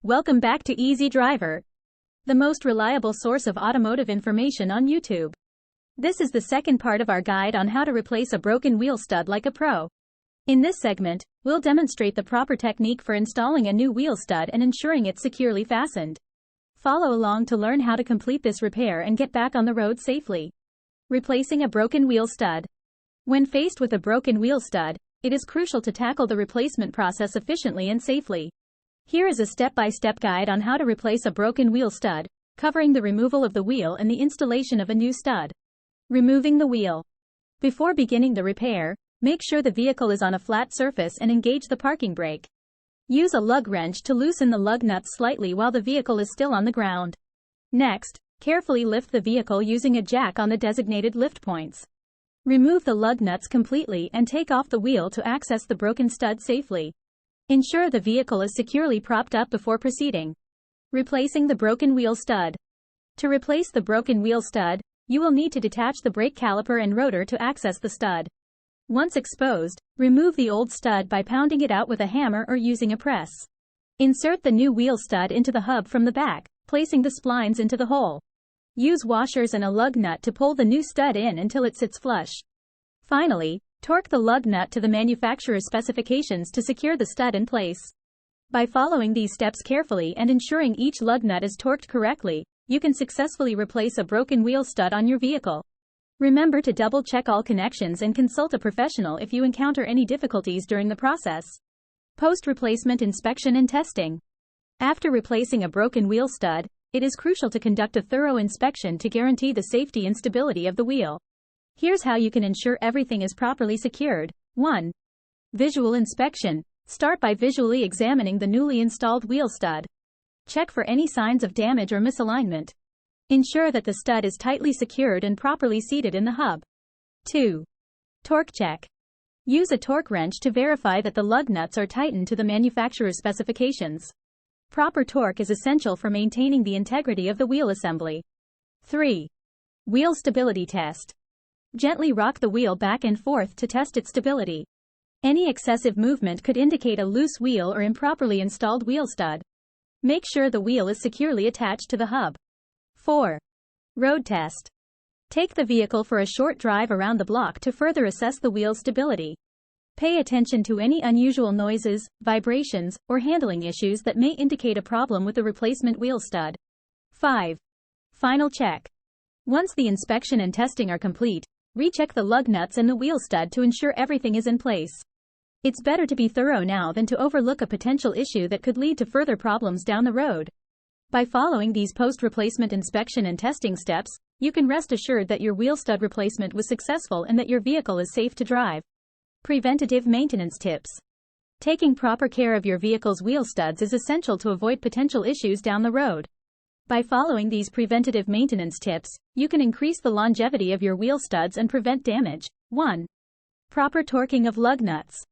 Welcome back to Easy Driver, the most reliable source of automotive information on YouTube. This is the second part of our guide on how to replace a broken wheel stud like a pro. In this segment, we'll demonstrate the proper technique for installing a new wheel stud and ensuring it's securely fastened. Follow along to learn how to complete this repair and get back on the road safely. Replacing a broken wheel stud. When faced with a broken wheel stud, it is crucial to tackle the replacement process efficiently and safely. Here is a step-by-step guide on how to replace a broken wheel stud, covering the removal of the wheel and the installation of a new stud. Removing the wheel. Before beginning the repair, make sure the vehicle is on a flat surface and engage the parking brake. Use a lug wrench to loosen the lug nuts slightly while the vehicle is still on the ground. Next, carefully lift the vehicle using a jack on the designated lift points. Remove the lug nuts completely and take off the wheel to access the broken stud safely. Ensure the vehicle is securely propped up before proceeding. Replacing the broken wheel stud. To replace the broken wheel stud, you will need to detach the brake caliper and rotor to access the stud. Once exposed, remove the old stud by pounding it out with a hammer or using a press. Insert the new wheel stud into the hub from the back, placing the splines into the hole. Use washers and a lug nut to pull the new stud in until it sits flush. Finally, torque the lug nut to the manufacturer's specifications to secure the stud in place. By following these steps carefully and ensuring each lug nut is torqued correctly, you can successfully replace a broken wheel stud on your vehicle. Remember to double-check all connections and consult a professional if you encounter any difficulties during the process. Post-replacement inspection and testing. After replacing a broken wheel stud, it is crucial to conduct a thorough inspection to guarantee the safety and stability of the wheel. Here's how you can ensure everything is properly secured. 1. Visual inspection. Start by visually examining the newly installed wheel stud. Check for any signs of damage or misalignment. Ensure that the stud is tightly secured and properly seated in the hub. 2. Torque check. Use a torque wrench to verify that the lug nuts are tightened to the manufacturer's specifications. Proper torque is essential for maintaining the integrity of the wheel assembly. 3. Wheel stability test. Gently rock the wheel back and forth to test its stability. Any excessive movement could indicate a loose wheel or improperly installed wheel stud. Make sure the wheel is securely attached to the hub. 4. Road test. Take the vehicle for a short drive around the block to further assess the wheel's stability. Pay attention to any unusual noises, vibrations, or handling issues that may indicate a problem with the replacement wheel stud. 5. Final check. Once the inspection and testing are complete, recheck the lug nuts and the wheel stud to ensure everything is in place. It's better to be thorough now than to overlook a potential issue that could lead to further problems down the road. By following these post-replacement inspection and testing steps, you can rest assured that your wheel stud replacement was successful and that your vehicle is safe to drive. Preventative maintenance tips. Taking proper care of your vehicle's wheel studs is essential to avoid potential issues down the road. By following these preventative maintenance tips, you can increase the longevity of your wheel studs and prevent damage. 1. Proper torquing of lug nuts.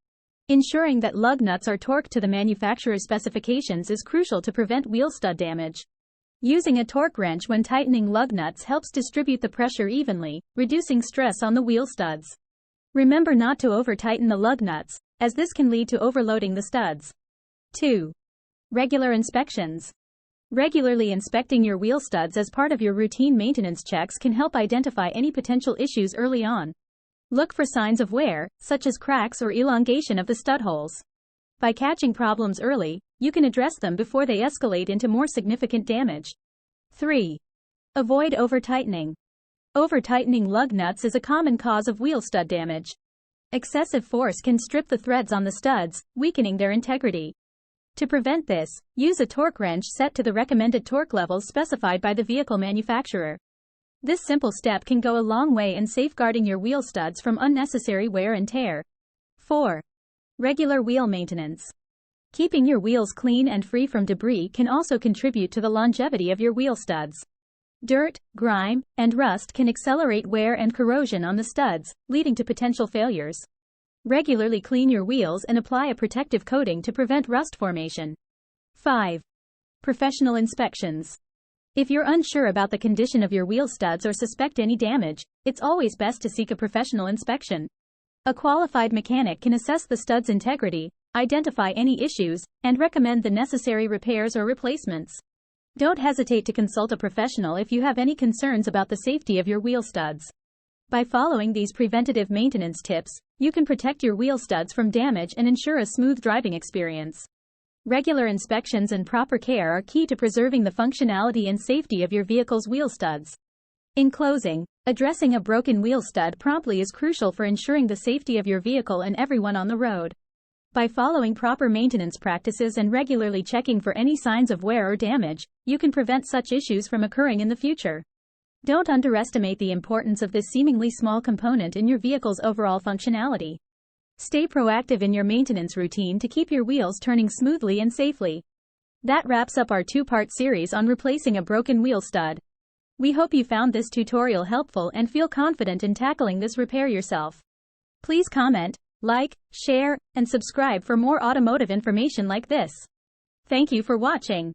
Ensuring that lug nuts are torqued to the manufacturer's specifications is crucial to prevent wheel stud damage. Using a torque wrench when tightening lug nuts helps distribute the pressure evenly, reducing stress on the wheel studs. Remember not to over-tighten the lug nuts, as this can lead to overloading the studs. 2. Regular inspections. Regularly inspecting your wheel studs as part of your routine maintenance checks can help identify any potential issues early on. Look for signs of wear, such as cracks or elongation of the stud holes. By catching problems early, you can address them before they escalate into more significant damage. 3. Avoid over-tightening. Over-tightening lug nuts is a common cause of wheel stud damage. Excessive force can strip the threads on the studs, weakening their integrity. To prevent this, use a torque wrench set to the recommended torque levels specified by the vehicle manufacturer. This simple step can go a long way in safeguarding your wheel studs from unnecessary wear and tear. 4. Regular wheel maintenance. Keeping your wheels clean and free from debris can also contribute to the longevity of your wheel studs. Dirt, grime, and rust can accelerate wear and corrosion on the studs, leading to potential failures. Regularly clean your wheels and apply a protective coating to prevent rust formation. 5. Professional inspections. If you're unsure about the condition of your wheel studs or suspect any damage, it's always best to seek a professional inspection. A qualified mechanic can assess the stud's integrity, identify any issues, and recommend the necessary repairs or replacements. Don't hesitate to consult a professional if you have any concerns about the safety of your wheel studs. By following these preventative maintenance tips, you can protect your wheel studs from damage and ensure a smooth driving experience. Regular inspections and proper care are key to preserving the functionality and safety of your vehicle's wheel studs. In closing, addressing a broken wheel stud promptly is crucial for ensuring the safety of your vehicle and everyone on the road. By following proper maintenance practices and regularly checking for any signs of wear or damage, you can prevent such issues from occurring in the future. Don't underestimate the importance of this seemingly small component in your vehicle's overall functionality. Stay proactive in your maintenance routine to keep your wheels turning smoothly and safely. That wraps up our two-part series on replacing a broken wheel stud. We hope you found this tutorial helpful and feel confident in tackling this repair yourself. Please comment, like, share, and subscribe for more automotive information like this. Thank you for watching.